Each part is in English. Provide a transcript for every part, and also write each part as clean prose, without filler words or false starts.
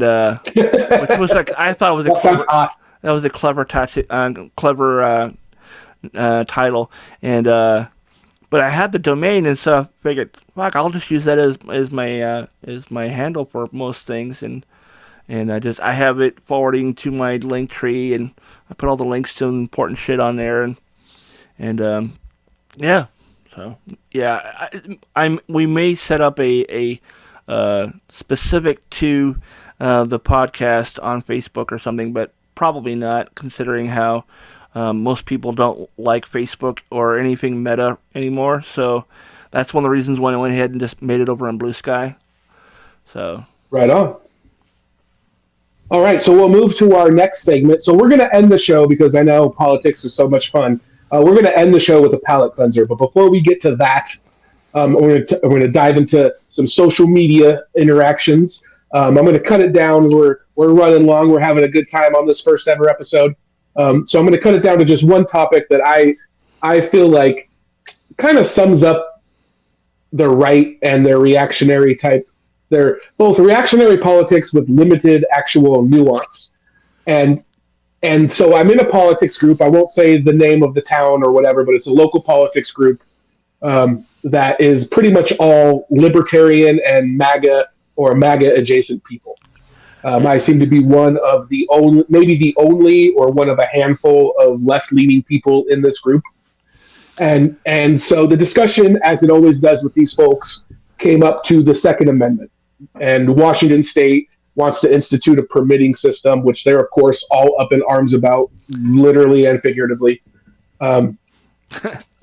and which was like I thought was a That sounds hot. that was a clever title, and but I had the domain, and so I figured, fuck, I'll just use that as my handle for most things, and I have it forwarding to my link tree, and I put all the links to important shit on there, and yeah, so yeah, I'm we may set up a specific to the podcast on Facebook or something, but probably not, considering how most people don't like Facebook or anything Meta anymore. So that's one of the reasons why I went ahead and just made it over on Blue Sky. So Right on. All right, so we'll move to our next segment. So we're going to end the show because I know politics is so much fun. We're going to end the show with a palate cleanser. But before we get to that, we're going to dive into some social media interactions. I'm going to cut it down. We're running long. We're having a good time on this first ever episode. So I'm going to cut it down to just one topic that I feel like kind of sums up the right and their reactionary type. They're both reactionary politics with limited actual nuance. And and so I'm in a politics group. I won't say the name of the town or whatever, but it's a local politics group that is pretty much all libertarian and MAGA or MAGA adjacent people. I seem to be one of the only, maybe the only, or one of a handful of left leaning people in this group. And so the discussion, as it always does with these folks, came up to the Second Amendment. And Washington State wants to institute a permitting system, which they're, of course, all up in arms about, literally and figuratively. Um,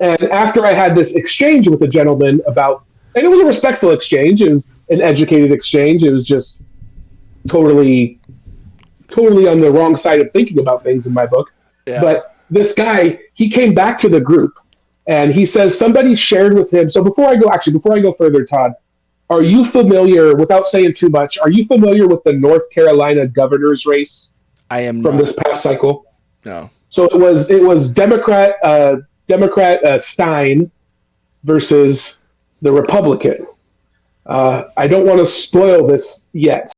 and after I had this exchange with a gentleman about, and it was a respectful exchange, it was an educated exchange, it was just totally, totally on the wrong side of thinking about things in my book. yeah, But this guy, he came back to the group and he says somebody shared with him. So before I go further, Todd, are you familiar, without saying too much, are you familiar with the North Carolina governor's race I am from not. this past cycle? No. So it was Democrat Stein versus the Republican. I don't want to spoil this yet,